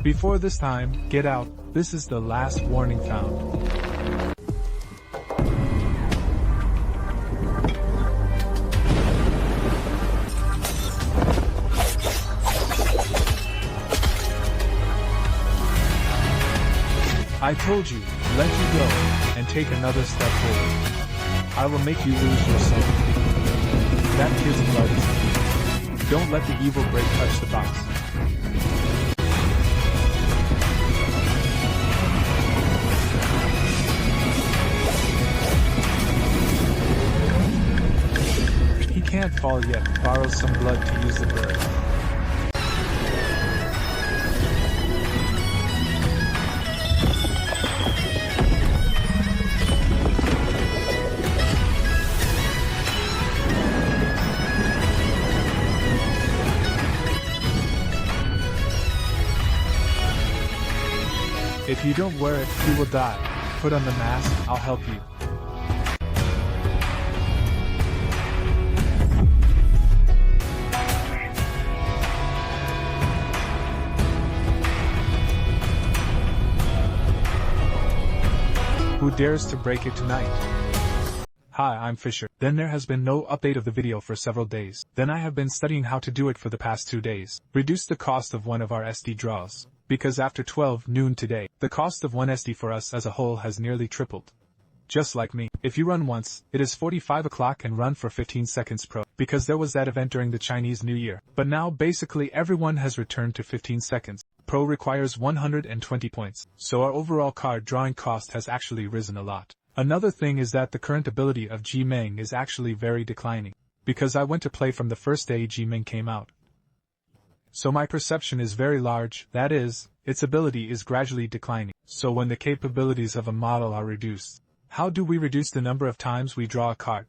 Before this time, get out, this is the last warning found. I told you, let you go, and take another step forward. I will make you lose your soul. That kid's blood is evil. Don't let the evil break touch the box. He can't fall yet, borrow some blood to use the bird. If you don't wear it, you will die. Put on the mask, I'll help you. Who dares to break it tonight? Hi, I'm Fisher. Then there has been no update of the video for several days. Then I have been studying how to do it for the past 2 days. Reduce the cost of one of our SD draws. Because after 12 noon today, the cost of one SD for us as a whole has nearly tripled. Just like me, if you run once, it is 45 o'clock and run for 15 seconds pro, because there was that event during the Chinese New Year. But now basically everyone has returned to 15 seconds. Pro requires 120 points, so our overall card drawing cost has actually risen a lot. Another thing is that the current ability of G-Meng is actually very declining, because I went to play from the first day G-Meng came out. So my perception is very large, that is, its ability is gradually declining. So when the capabilities of a model are reduced, how do we reduce the number of times we draw a card?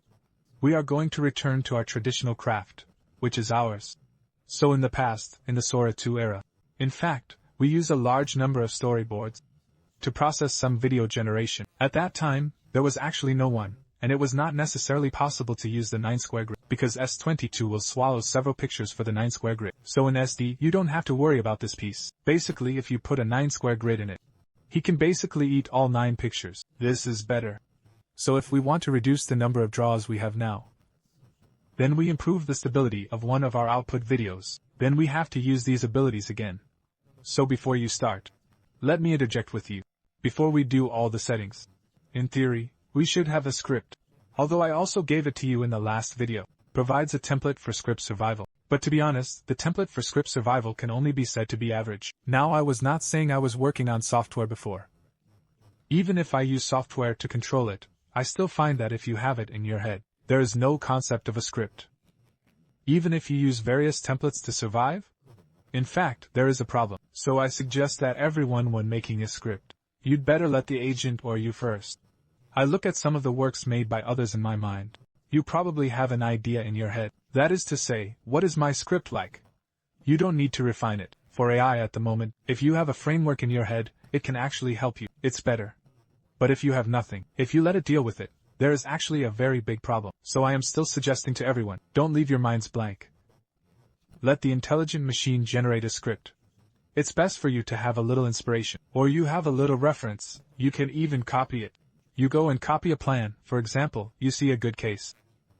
We are going to return to our traditional craft, which is ours. So in the past, in the Sora 2 era, in fact, we use a large number of storyboards to process some video generation. At that time, there was actually no one, and it was not necessarily possible to use the 9-square grid, because S22 will swallow several pictures for the 9-square grid. So in SD, you don't have to worry about this piece. Basically, if you put a 9-square grid in it, he can basically eat all 9 pictures. This is better. So if we want to reduce the number of draws we have now, then we improve the stability of one of our output videos. Then we have to use these abilities again. So before you start, let me interject with you. Before we do all the settings, in theory, we should have a script. Although I also gave it to you in the last video, provides a template for script survival. But to be honest, the template for script survival can only be said to be average. Now I was not saying I was working on software before. Even if I use software to control it, I still find that if you have it in your head, there is no concept of a script. Even if you use various templates to survive? In fact, there is a problem. So I suggest that everyone when making a script, you'd better let the agent or you first. I look at some of the works made by others in my mind. You probably have an idea in your head. That is to say, what is my script like? You don't need to refine it. For AI at the moment, if you have a framework in your head, it can actually help you. It's better. But if you have nothing, if you let it deal with it, there is actually a very big problem. So I am still suggesting to everyone, don't leave your minds blank. Let the intelligent machine generate a script. It's best for you to have a little inspiration, or you have a little reference, you can even copy it. You go and copy a plan, for example, you see a good case.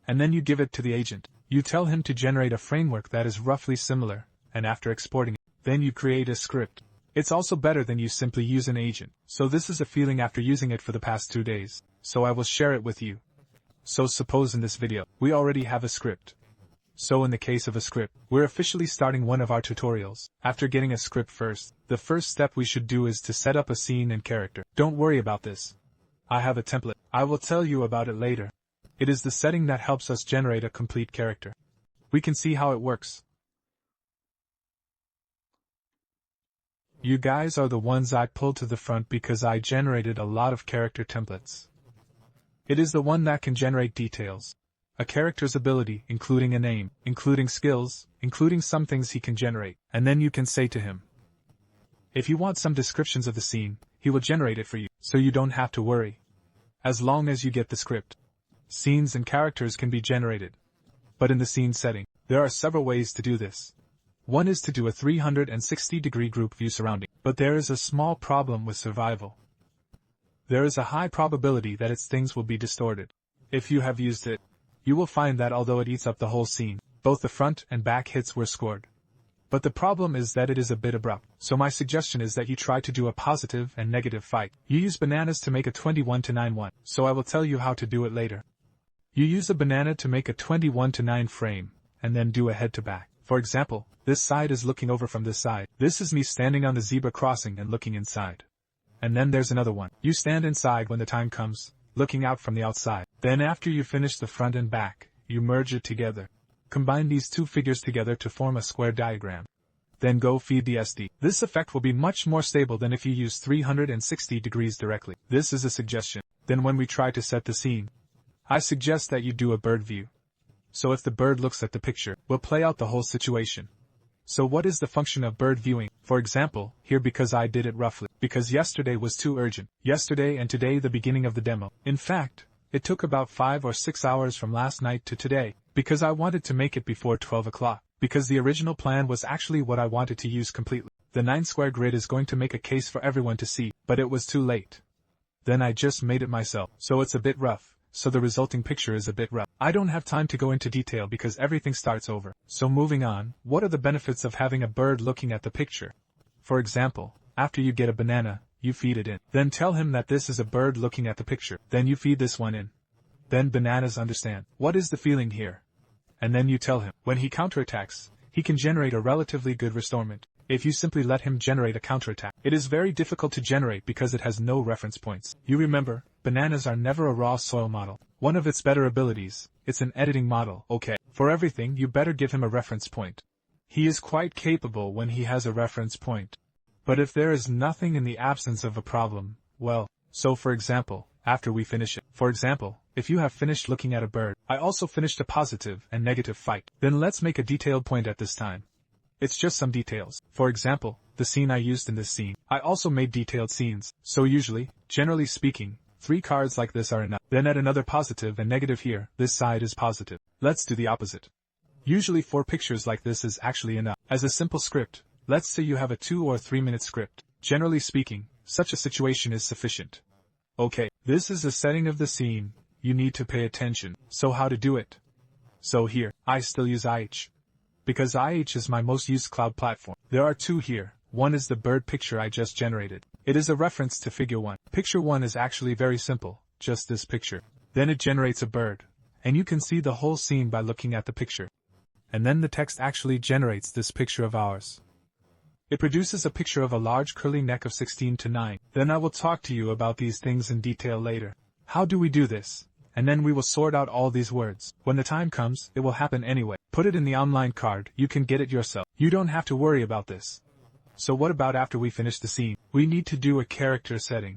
And then you give it to the agent. You tell him to generate a framework that is roughly similar, and after exporting it, then you create a script. It's also better than you simply use an agent. So this is a feeling after using it for the past 2 days, so I will share it with you. So suppose in this video, we already have a script. So in the case of a script, we're officially starting one of our tutorials. After getting a script first, the first step we should do is to set up a scene and character. Don't worry about this. I have a template. I will tell you about it later. It is the setting that helps us generate a complete character. We can see how it works. You guys are the ones I pulled to the front because I generated a lot of character templates. It is the one that can generate details. A character's ability, including a name, including skills, including some things he can generate, and then you can say to him, if you want some descriptions of the scene, he will generate it for you, so you don't have to worry. As long as you get the script. Scenes and characters can be generated. But in the scene setting, there are several ways to do this. One is to do a 360-degree group view surrounding, but there is a small problem with survival. There is a high probability that its things will be distorted. If you have used it, you will find that although it eats up the whole scene, both the front and back hits were scored. But the problem is that it is a bit abrupt, so my suggestion is that you try to do a positive and negative fight. You use bananas to make a 21:9 one, so I will tell you how to do it later. You use a banana to make a 21:9 frame, and then do a head to back. For example, this side is looking over from this side. This is me standing on the zebra crossing and looking inside. And then there's another one. You stand inside when the time comes, looking out from the outside. Then after you finish the front and back, you merge it together. Combine these two figures together to form a square diagram. Then go feed the SD. This effect will be much more stable than if you use 360 degrees directly. This is a suggestion. Then when we try to set the scene, I suggest that you do a bird view. So if the bird looks at the picture, we'll play out the whole situation. So what is the function of bird viewing? For example, here because I did it roughly, because yesterday was too urgent. Yesterday and today the beginning of the demo. In fact, it took about 5 or 6 hours from last night to today, because I wanted to make it before 12 o'clock, because the original plan was actually what I wanted to use completely. The 9-square grid is going to make a case for everyone to see, but it was too late. Then I just made it myself, so it's a bit rough, so the resulting picture is a bit rough. I don't have time to go into detail because everything starts over. So moving on, what are the benefits of having a bird looking at the picture? For example, after you get a banana, you feed it in. Then tell him that this is a bird looking at the picture. Then you feed this one in. Then bananas understand. What is the feeling here? And then you tell him. When he counterattacks, he can generate a relatively good restorement. If you simply let him generate a counterattack, it is very difficult to generate because it has no reference points. You remember, bananas are never a raw soil model. One of its better abilities, it's an editing model. Okay, for everything you better give him a reference point. He is quite capable when he has a reference point. But if there is nothing in the absence of a problem, well, so for example, after we finish it. For example, if you have finished looking at a bird, I also finished a positive and negative fight. Then let's make a detailed point at this time. It's just some details. For example, the scene I used in this scene. I also made detailed scenes, so usually, generally speaking, 3 cards like this are enough. Then add another positive and negative here, this side is positive. Let's do the opposite. Usually 4 pictures like this is actually enough. As a simple script, let's say you have a 2 or 3 minute script. Generally speaking, such a situation is sufficient. Okay, this is the setting of the scene. You need to pay attention. So how to do it? So here, I still use IH. Because IH is my most used cloud platform. There are 2 here. One is the bird picture I just generated. It is a reference to figure 1. Picture 1 is actually very simple, just this picture. Then it generates a bird. And you can see the whole scene by looking at the picture. And then the text actually generates this picture of ours. It produces a picture of a large curly neck of 16:9. Then I will talk to you about these things in detail later. How do we do this? And then we will sort out all these words. When the time comes, it will happen anyway. Put it in the online card, you can get it yourself. You don't have to worry about this. So what about after we finish the scene? We need to do a character setting.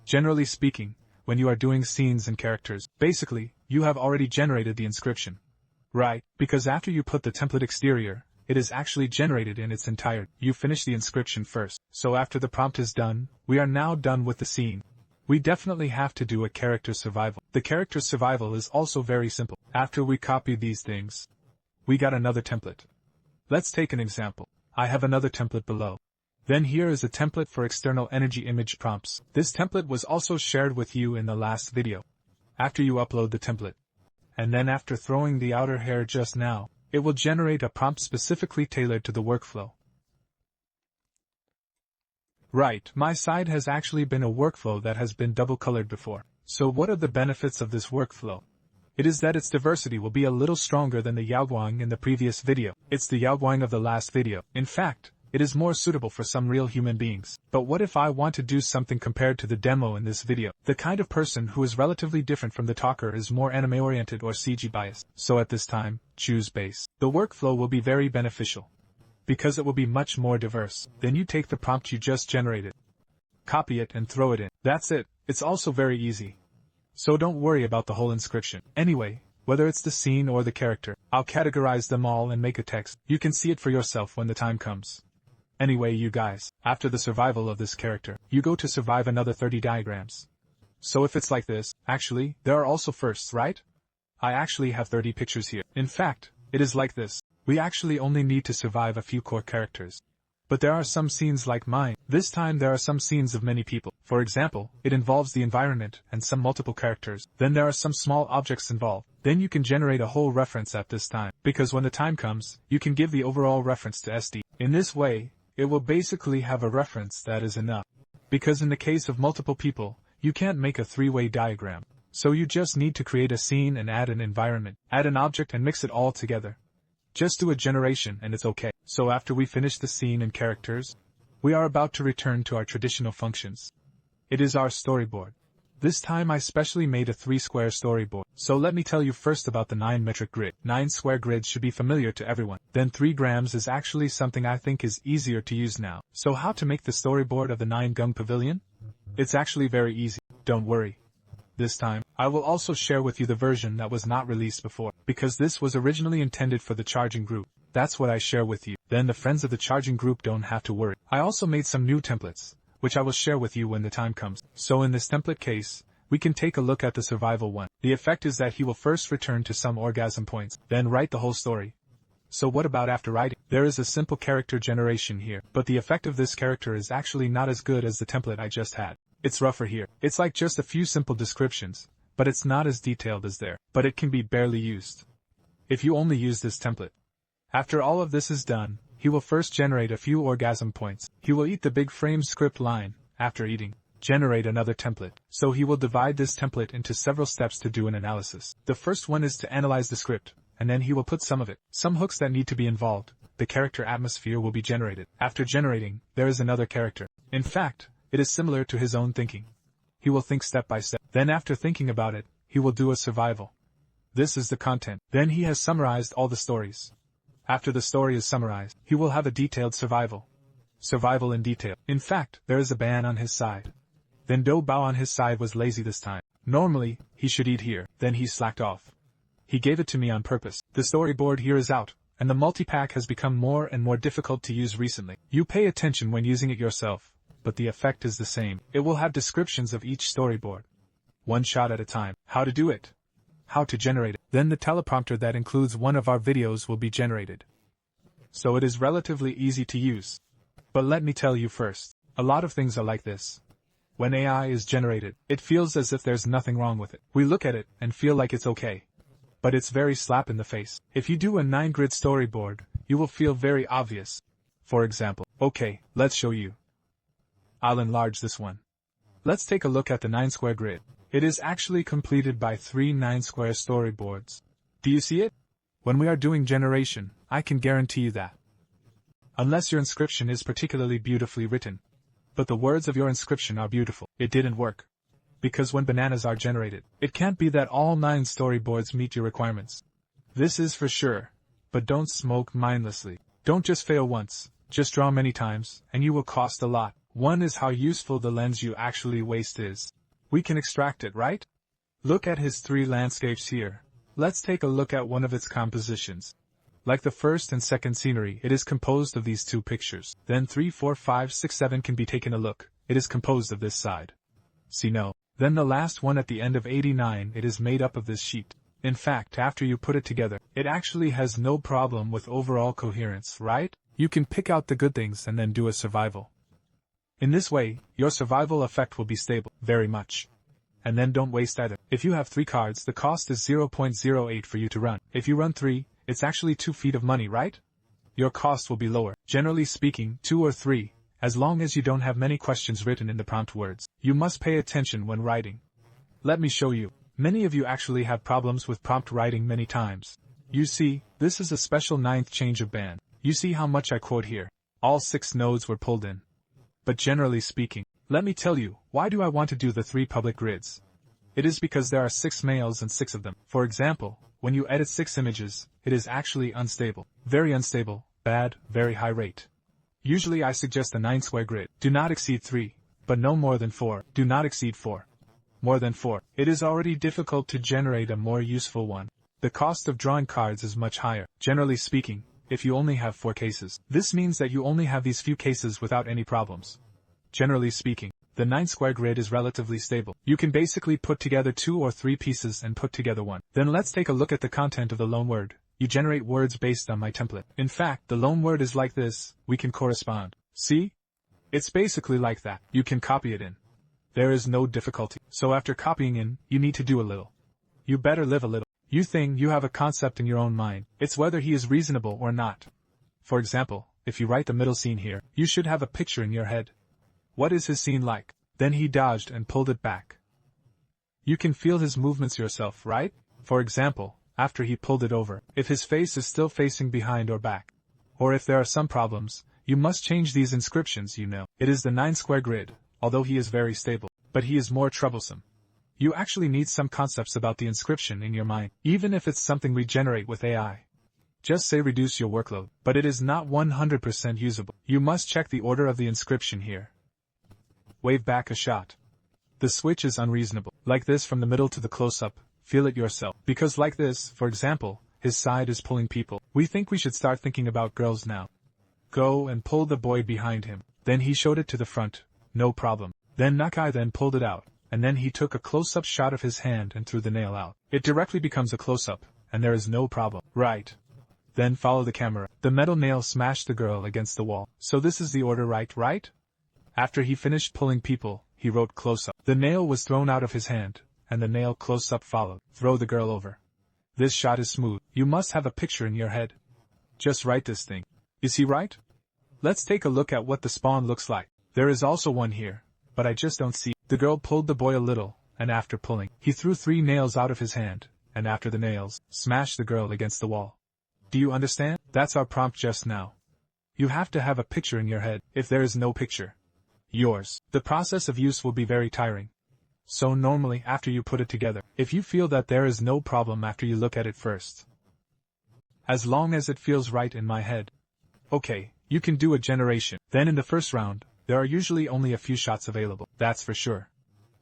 Generally speaking, when you are doing scenes and characters, basically, you have already generated the inscription. Right, because after you put the template exterior, it is actually generated in its entirety. You finish the inscription first. So after the prompt is done, we are now done with the scene. We definitely have to do a character survival. The character survival is also very simple. After we copy these things, we got another template. Let's take an example. I have another template below. Then here is a template for external energy image prompts. This template was also shared with you in the last video. After you upload the template, and then after throwing the outer hair just now, it will generate a prompt specifically tailored to the workflow. Right, my side has actually been a workflow that has been double-colored before. So what are the benefits of this workflow? It is that its diversity will be a little stronger than the Yaoguang in the previous video. It's the Yaoguang of the last video. In fact, it is more suitable for some real human beings. But what if I want to do something compared to the demo in this video? The kind of person who is relatively different from the talker is more anime-oriented or CG biased. So at this time, choose base. The workflow will be very beneficial, because it will be much more diverse. Then you take the prompt you just generated, copy it and throw it in. That's it. It's also very easy. So don't worry about the whole inscription. Anyway, whether it's the scene or the character, I'll categorize them all and make a text. You can see it for yourself when the time comes. Anyway, you guys, after the survival of this character, you go to survive another 30 diagrams. So if it's like this, actually, there are also firsts, right? I actually have 30 pictures here. In fact, it is like this. we actually only need to survive a few core characters. But there are some scenes like mine. This time there are some scenes of many people. For example, it involves the environment and some multiple characters. Then there are some small objects involved. Then you can generate a whole reference at this time. Because when the time comes, you can give the overall reference to SD. In this way, it will basically have a reference that is enough. Because in the case of multiple people, you can't make a three-way diagram. So you just need to create a scene and add an environment, add an object and mix it all together. Just do a generation and it's okay. So after we finish the scene and characters, we are about to return to our traditional functions. It is our storyboard. This time I specially made a 3-square storyboard. So let me tell you first about the 9-metric grid. 9-square grids should be familiar to everyone. Then 3 grams is actually something I think is easier to use now. So how to make the storyboard of the 9-gung pavilion? It's actually very easy. Don't worry. This time, I will also share with you the version that was not released before, because this was originally intended for the charging group. That's what I share with you. Then the friends of the charging group don't have to worry. I also made some new templates, which I will share with you when the time comes. So in this template case, we can take a look at the survival one. The effect is that he will first return to some orgasm points, then write the whole story. So what about after writing? There is a simple character generation here, but the effect of this character is actually not as good as the template I just had. It's rougher here. It's like just a few simple descriptions, but it's not as detailed as there, but it can be barely used if you only use this template. After all of this is done, he will first generate a few orgasm points. He will eat the big frame script line. After eating, generate another template. So he will divide this template into several steps to do an analysis. The first one is to analyze the script, and then he will put some of it. Some hooks that need to be involved. The character atmosphere will be generated. After generating, there is another character. In fact, it is similar to his own thinking. He will think step by step. Then after thinking about it, he will do a survival. This is the content. Then he has summarized all the stories. After the story is summarized, he will have a detailed survival. Survival in detail. In fact, there is a ban on his side. Then Do Bao on his side was lazy this time. Normally, he should eat here. Then he slacked off. He gave it to me on purpose. The storyboard here is out, and the multi-pack has become more and more difficult to use recently. You pay attention when using it yourself. But the effect is the same. It will have descriptions of each storyboard. One shot at a time. How to do it. How to generate it. Then the teleprompter that includes one of our videos will be generated. So it is relatively easy to use. But let me tell you first. A lot of things are like this. When AI is generated, it feels as if there's nothing wrong with it. We look at it and feel like it's okay. But it's very slap in the face. If you do a 9-grid storyboard, you will feel very obvious. For example, okay, let's show you. I'll enlarge this one. Let's take a look at the 9-square grid. It is actually completed by 3 9-square storyboards. Do you see it? When we are doing generation, I can guarantee you that. Unless your inscription is particularly beautifully written. But the words of your inscription are beautiful. It didn't work. Because when bananas are generated, it can't be that all 9 storyboards meet your requirements. This is for sure. But don't smoke mindlessly. Don't just fail once. Just draw many times, and you will cost a lot. One is how useful the lens you actually waste is. We can extract it, right? Look at his 3 landscapes here. Let's take a look at one of its compositions. Like the first and second scenery, it is composed of these 2 pictures. Then 3, 4, 5, 6, 7 can be taken a look. It is composed of this side. See no. Then the last one at the end of 89, it is made up of this sheet. In fact, after you put it together, it actually has no problem with overall coherence, right? You can pick out the good things and then do a survival. In this way, your survival effect will be stable, very much. And then don't waste either. If you have 3 cards, the cost is 0.08 for you to run. If you run 3, it's actually 2 feet of money, right? Your cost will be lower. Generally speaking, 2 or 3, as long as you don't have many questions written in the prompt words. You must pay attention when writing. Let me show you. Many of you actually have problems with prompt writing many times. You see, this is a special 9th change of band. You see how much I quote here. All 6 nodes were pulled in. But generally speaking, let me tell you, why do I want to do the 3 public grids? It is because there are 6 males and 6 of them. For example, when you edit 6 images, it is actually unstable. Very unstable, bad, very high rate. Usually I suggest a 9-square grid. Do not exceed 3, but no more than 4. Do not exceed 4. More than 4. It is already difficult to generate a more useful one. The cost of drawing cards is much higher. Generally speaking, if you only have 4 cases, this means that you only have these few cases without any problems. Generally speaking, the 9-square grid is relatively stable. You can basically put together 2 or 3 pieces and put together one. Then let's take a look at the content of the loan word. You generate words based on my template. In fact, the loan word is like this, we can correspond. See? It's basically like that. You can copy it in. There is no difficulty. So after copying in, you need to do a little. You better live a little. You think you have a concept in your own mind. It's whether he is reasonable or not. For example, if you write the middle scene here, you should have a picture in your head. What is his scene like? Then he dodged and pulled it back. You can feel his movements yourself, right? For example, after he pulled it over, if his face is still facing behind or back. Or if there are some problems, you must change these inscriptions, you know. It is the 9-square grid, although he is very stable, but he is more troublesome. You actually need some concepts about the inscription in your mind, even if it's something we generate with AI. Just say reduce your workload, but it is not 100% usable. You must check the order of the inscription here. Wave back a shot. The switch is unreasonable. Like this from the middle to the close-up, feel it yourself. Because like this, for example, his side is pulling people. We think we should start thinking about girls now. Go and pull the boy behind him. Then he showed it to the front. No problem. Then Nakai then pulled it out, and then he took a close-up shot of his hand and threw the nail out. It directly becomes a close-up, and there is no problem. Right. Then follow the camera. The metal nail smashed the girl against the wall. So this is the order, right? After he finished pulling people, he wrote close-up. The nail was thrown out of his hand, and the nail close-up followed. Throw the girl over. This shot is smooth. You must have a picture in your head. Just write this thing. Is he right? Let's take a look at what the spawn looks like. There is also one here, but I just don't see. The girl pulled the boy a little, and after pulling, he threw 3 nails out of his hand, and after the nails, smashed the girl against the wall. Do you understand? That's our prompt just now. You have to have a picture in your head. If there is no picture, yours, the process of use will be very tiring. So normally after you put it together, if you feel that there is no problem after you look at it first. As long as it feels right in my head. Okay, you can do a generation. Then in the first round, there are usually only a few shots available. That's for sure.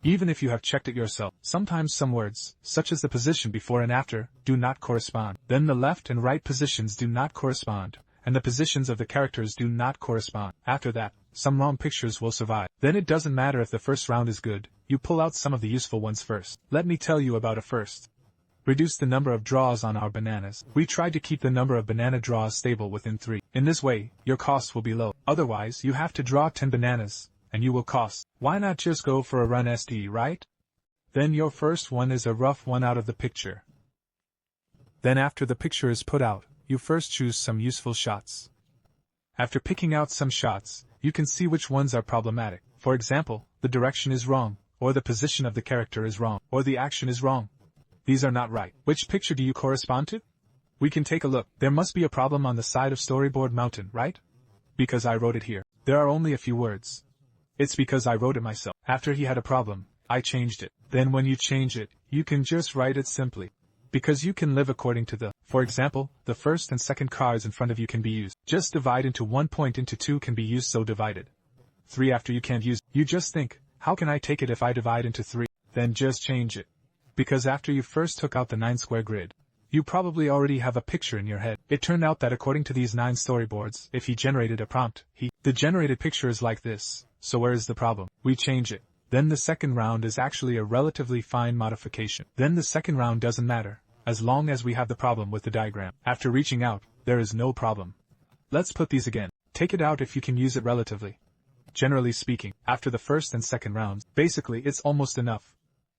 Even if you have checked it yourself, sometimes some words, such as the position before and after, do not correspond. Then the left and right positions do not correspond, and the positions of the characters do not correspond. After that, some wrong pictures will survive. Then it doesn't matter if the first round is good, you pull out some of the useful ones first. Let me tell you about a first. Reduce the number of draws on our bananas. We tried to keep the number of banana draws stable within 3. In this way, your costs will be low. Otherwise, you have to draw 10 bananas, and you will cost. Why not just go for a run SD, right? Then your first one is a rough one out of the picture. Then after the picture is put out, you first choose some useful shots. After picking out some shots, you can see which ones are problematic. For example, the direction is wrong, or the position of the character is wrong, or the action is wrong. These are not right. Which picture do you correspond to? We can take a look. There must be a problem on the side of Storyboard Mountain, right? Because I wrote it here. There are only a few words. It's because I wrote it myself. After he had a problem, I changed it. Then when you change it, you can just write it simply. Because you can live according to for example, the first and second cards in front of you can be used. Just divide into 1 point into 2 can be used, so divided. 3 after you can't use. You just think, how can I take it if I divide into 3? Then just change it. Because after you first took out the 9-square grid, you probably already have a picture in your head. It turned out that according to these 9 storyboards, if he generated a prompt, the generated picture is like this. So where is the problem? We change it. Then the second round is actually a relatively fine modification. Then the second round doesn't matter, as long as we have the problem with the diagram. After reaching out, there is no problem. Let's put these again. Take it out if you can use it relatively. Generally speaking, after the first and second rounds, basically it's almost enough.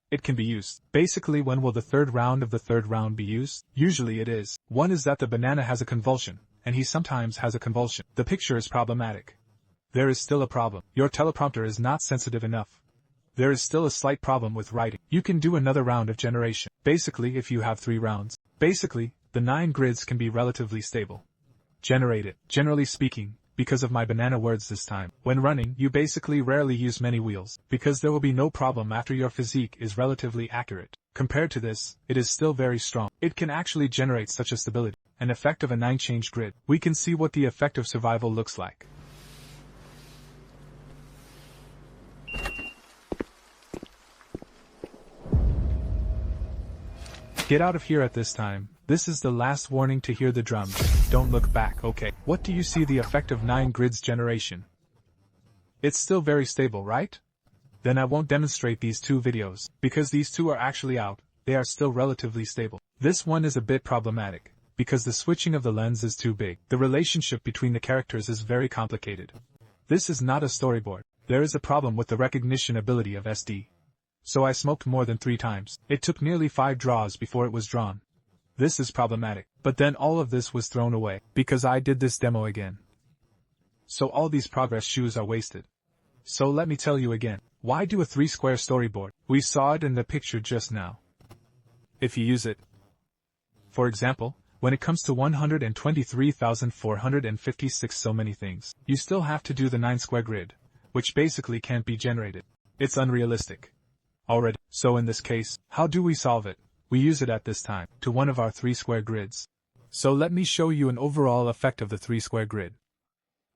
It can be used. Basically, when will the third round of the third round be used? Usually it is. One is that the banana has a convulsion, and he sometimes has a convulsion. The picture is problematic. There is still a problem. Your teleprompter is not sensitive enough. There is still a slight problem with writing. You can do another round of generation. Basically, if you have 3 rounds. Basically, the 9 grids can be relatively stable. Generate it. Generally speaking, because of my banana words this time. When running, you basically rarely use many wheels, because there will be no problem after your physique is relatively accurate. Compared to this, it is still very strong. It can actually generate such a stability. An effect of a 9-change grid. We can see what the effect of survival looks like. Get out of here at this time. This is the last warning to hear the drums. Don't look back, okay? What do you see the effect of 9 grids generation? It's still very stable, right? Then I won't demonstrate these 2 videos, because these 2 are actually out, they are still relatively stable. This one is a bit problematic, because the switching of the lens is too big. The relationship between the characters is very complicated. This is not a storyboard. There is a problem with the recognition ability of SD. So I smoked more than 3 times. It took nearly 5 draws before it was drawn. This is problematic. But then all of this was thrown away, because I did this demo again. So all these progress shoes are wasted. So let me tell you again, why do a 3-square storyboard? We saw it in the picture just now. If you use it, for example, when it comes to 123,456 so many things, you still have to do the 9-square grid, which basically can't be generated. It's unrealistic. Already. So in this case, how do we solve it? We use it at this time, to one of our 3-square grids. So let me show you an overall effect of the 3-square grid.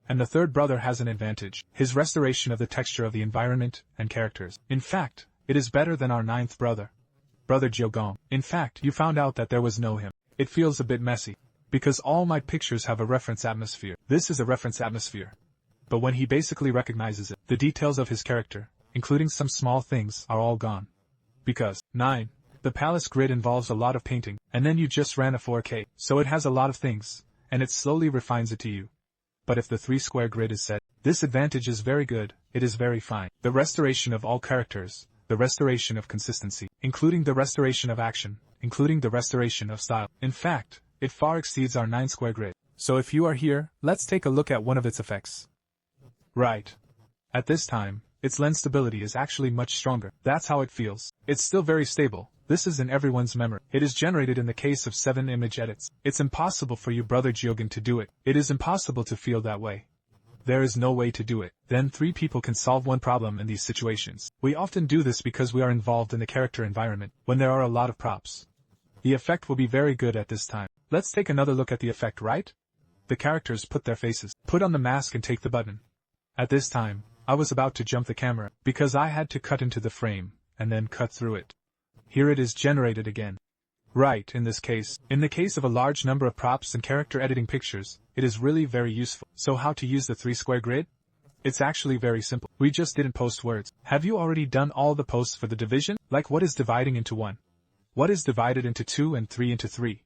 And the third brother has an advantage, his restoration of the texture of the environment and characters. In fact, it is better than our 9th brother. Brother Jiogong. In fact, you found out that there was no him. It feels a bit messy, because all my pictures have a reference atmosphere. This is a reference atmosphere. But when he basically recognizes it, the details of his character, including some small things, are all gone. Because, 9. The palace grid involves a lot of painting, and then you just ran a 4K, so it has a lot of things, and it slowly refines it to you. But if the 3-square grid is set, this advantage is very good, it is very fine. The restoration of all characters, the restoration of consistency, including the restoration of action, including the restoration of style. In fact, it far exceeds our 9-square grid. So if you are here, let's take a look at one of its effects. Right. At this time, its lens stability is actually much stronger. That's how it feels. It's still very stable. This is in everyone's memory. It is generated in the case of 7 image edits. It's impossible for you, brother Jiogong, to do it. It is impossible to feel that way. There is no way to do it. Then 3 people can solve one problem in these situations. We often do this because we are involved in the character environment, when there are a lot of props. The effect will be very good at this time. Let's take another look at the effect, right? The characters put their faces, put on the mask and take the button. At this time, I was about to jump the camera, because I had to cut into the frame, and then cut through it. Here it is generated again. Right, in the case of a large number of props and character editing pictures, it is really very useful. So how to use the 3-square grid? It's actually very simple. We just didn't post words. Have you already done all the posts for the division? Like what is dividing into 1? What is divided into 2 and 3 into 3?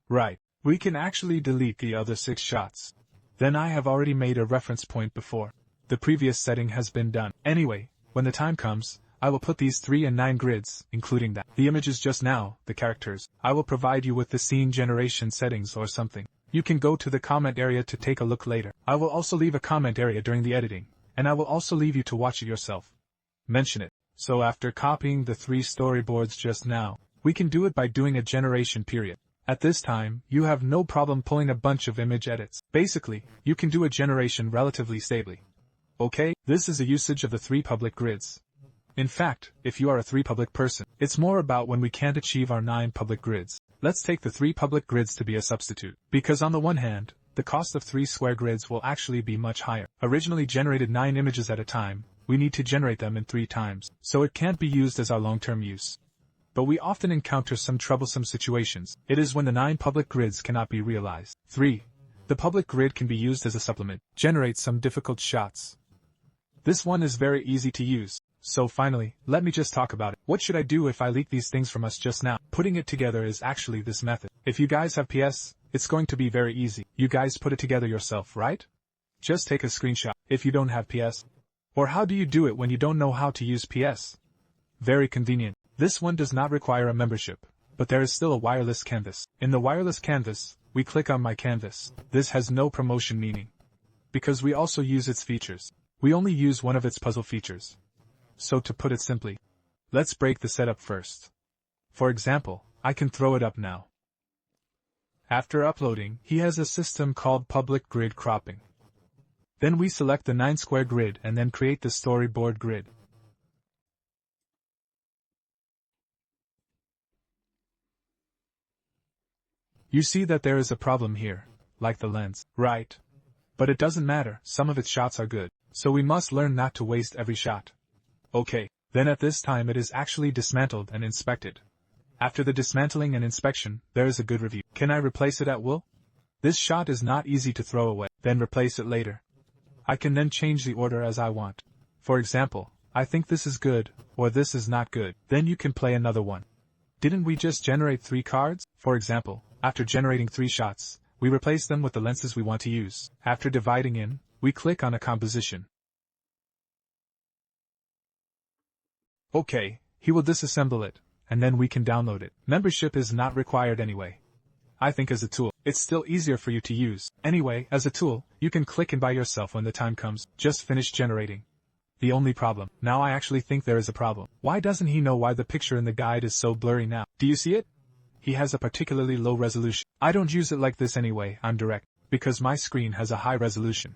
Right. We can actually delete the other 6 shots. Then I have already made a reference point before. The previous setting has been done. Anyway, when the time comes, I will put these 3 and 9 grids, including that. The images just now, the characters. I will provide you with the scene generation settings or something. You can go to the comment area to take a look later. I will also leave a comment area during the editing, and I will also leave you to watch it yourself. Mention it. So after copying the 3 storyboards just now, we can do it by doing a generation period. At this time, you have no problem pulling a bunch of image edits. Basically, you can do a generation relatively stably. Okay, this is a usage of the 3 public grids. In fact, if you are a 3 public person, it's more about when we can't achieve our 9 public grids. Let's take the 3 public grids to be a substitute. Because on the one hand, the cost of 3 square grids will actually be much higher. Originally generated 9 images at a time, we need to generate them in 3 times, so it can't be used as our long-term use. But we often encounter some troublesome situations. It is when the 9 public grids cannot be realized. 3. The public grid can be used as a supplement. Generate some difficult shots. This one is very easy to use. So finally, let me just talk about it. What should I do if I leak these things from us just now? Putting it together is actually this method. If you guys have PS, it's going to be very easy. You guys put it together yourself, right? Just take a screenshot. If you don't have PS. Or how do you do it when you don't know how to use PS? Very convenient. This one does not require a membership, but there is still a wireless canvas. In the wireless canvas, we click on My Canvas. This has no promotion meaning, because we also use its features. We only use one of its puzzle features. So to put it simply, let's break the setup first. For example, I can throw it up now. After uploading, he has a system called public grid cropping. Then we select the 9 square grid and then create the storyboard grid. You see that there is a problem here, like the lens, right? But it doesn't matter, some of its shots are good, so we must learn not to waste every shot. Okay, then at this time it is actually dismantled and inspected. After the dismantling and inspection, there is a good review. Can I replace it at will? This shot is not easy to throw away, then replace it later. I can then change the order as I want. For example, I think this is good, or this is not good, then you can play another one. Didn't we just generate 3 cards? For example, After generating 3 shots, we replace them with the lenses we want to use. After dividing in, we click on a composition. Okay, he will disassemble it, and then we can download it. Membership is not required anyway. I think as a tool, it's still easier for you to use. Anyway, as a tool, you can click and buy yourself when the time comes. Just finish generating. The only problem. Now I actually think there is a problem. Why doesn't he know why the picture in the guide is so blurry now? Do you see it? He has a particularly low resolution. I don't use it like this anyway, I'm direct, because my screen has a high resolution.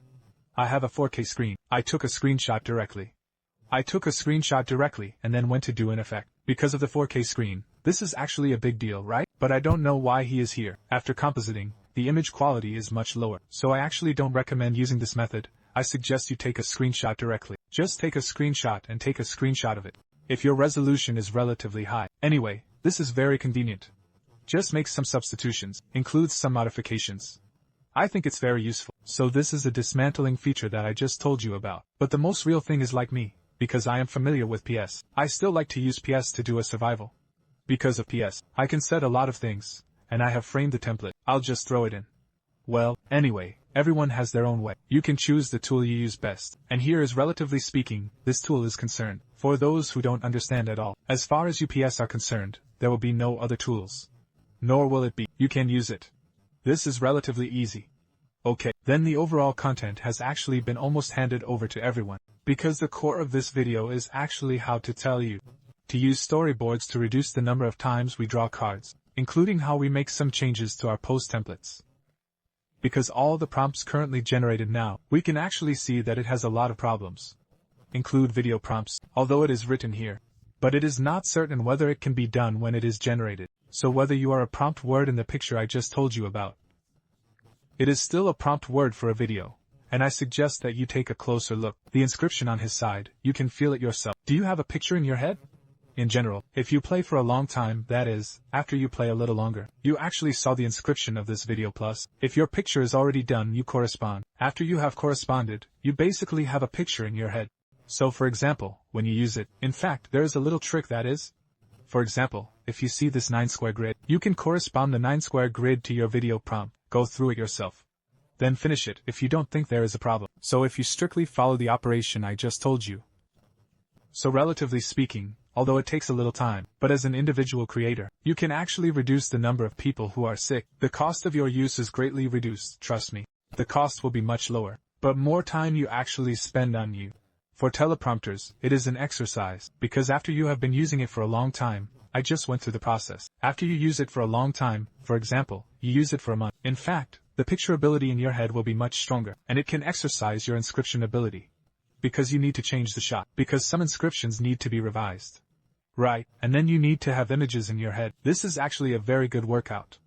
I have a 4K screen. I took a screenshot directly and then went to do an effect. Because of the 4K screen, this is actually a big deal, right? But I don't know why he is here. After compositing, the image quality is much lower. So I actually don't recommend using this method. I suggest you take a screenshot directly. Just take a screenshot and take a screenshot of it. If your resolution is relatively high. Anyway, this is very convenient. Just make some substitutions, includes some modifications. I think it's very useful. So this is a dismantling feature that I just told you about. But the most real thing is like me, because I am familiar with PS. I still like to use PS to do a survival. Because of PS, I can set a lot of things, and I have framed the template. I'll just throw it in. Well, anyway, everyone has their own way. You can choose the tool you use best. And here is relatively speaking, this tool is concerned. For those who don't understand at all, as far as UPS are concerned, there will be no other tools. Nor will it be. You can use it. This is relatively easy. Okay, then the overall content has actually been almost handed over to everyone. Because the core of this video is actually how to tell you to use storyboards to reduce the number of times we draw cards, including how we make some changes to our post templates. Because all the prompts currently generated now, we can actually see that it has a lot of problems. Include video prompts, although it is written here. But it is not certain whether it can be done when it is generated. So whether you are a prompt word in the picture I just told you about, it is still a prompt word for a video. And I suggest that you take a closer look. The inscription on his side, you can feel it yourself. Do you have a picture in your head? In general, if you play for a long time, that is, after you play a little longer, you actually saw the inscription of this video plus. If your picture is already done, you correspond. After you have corresponded, you basically have a picture in your head. So for example, when you use it, in fact, there is a little trick that is. For example, if you see this 9-square grid, you can correspond the 9-square grid to your video prompt. Go through it yourself. Then finish it if you don't think there is a problem. So if you strictly follow the operation I just told you. So relatively speaking, although it takes a little time, but as an individual creator, you can actually reduce the number of people who are sick. The cost of your use is greatly reduced, trust me. The cost will be much lower, but more time you actually spend on you. For teleprompters, it is an exercise, because after you have been using it for a long time, I just went through the process. After you use it for a long time, for example, you use it for a month. In fact, the picture ability in your head will be much stronger, and it can exercise your inscription ability. Because you need to change the shot, because some inscriptions need to be revised. Right, and then you need to have images in your head. This is actually a very good workout.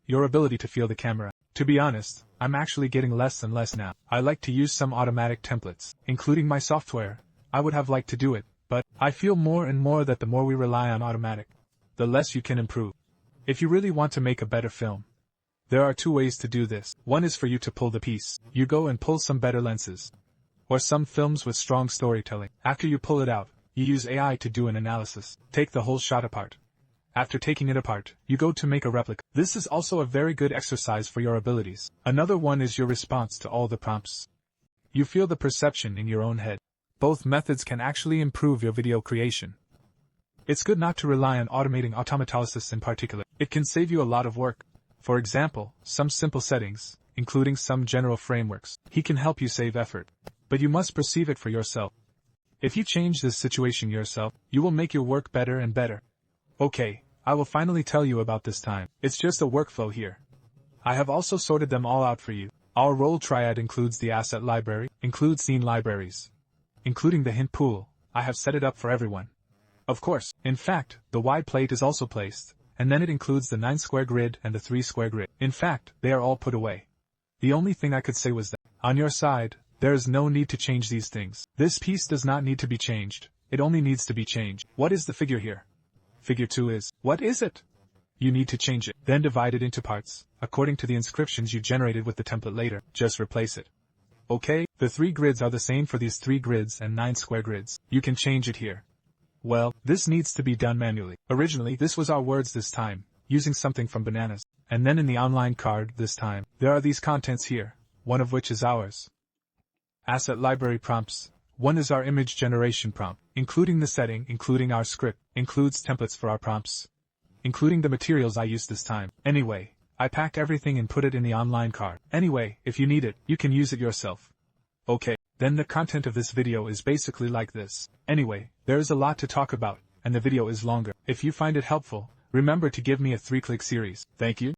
Your ability to feel the camera. To be honest, I'm actually getting less and less now. I like to use some automatic templates, including my software. I would have liked to do it, but I feel more and more that the more we rely on automatic, the less you can improve. If you really want to make a better film, there are 2 ways to do this. One is for you to pull the piece. You go and pull some better lenses. Or some films with strong storytelling. After you pull it out, you use AI to do an analysis. Take the whole shot apart. After taking it apart, you go to make a replica. This is also a very good exercise for your abilities. Another one is your response to all the prompts. You feel the perception in your own head. Both methods can actually improve your video creation. It's good not to rely on automating automatalysis in particular. It can save you a lot of work. For example, some simple settings, including some general frameworks, he can help you save effort. But you must perceive it for yourself. If you change this situation yourself, you will make your work better and better. Okay, I will finally tell you about this time. It's just a workflow here. I have also sorted them all out for you. Our role triad includes the asset library, includes scene libraries, including the hint pool. I have set it up for everyone. Of course, in fact, the Y plate is also placed, and then it includes the 9-square grid and the 3-square grid. In fact, they are all put away. The only thing I could say was that, on your side, there is no need to change these things. This piece does not need to be changed. It only needs to be changed. What is the figure here? Figure 2 is. What is it? You need to change it. Then divide it into parts, according to the inscriptions you generated with the template later. Just replace it. Okay, the 3 grids are the same for these 3 grids and 9-square grids. You can change it here. Well, this needs to be done manually. Originally, this was our words this time, using something from bananas. And then in the online card this time, there are these contents here, one of which is ours. Asset library prompts. One is our image generation prompt, including the setting, including our script, includes templates for our prompts, including the materials I used this time. Anyway, I packed everything and put it in the online card. Anyway, if you need it, you can use it yourself. Okay, then the content of this video is basically like this. Anyway, there is a lot to talk about, and the video is longer. If you find it helpful, remember to give me a 3-click series. Thank you.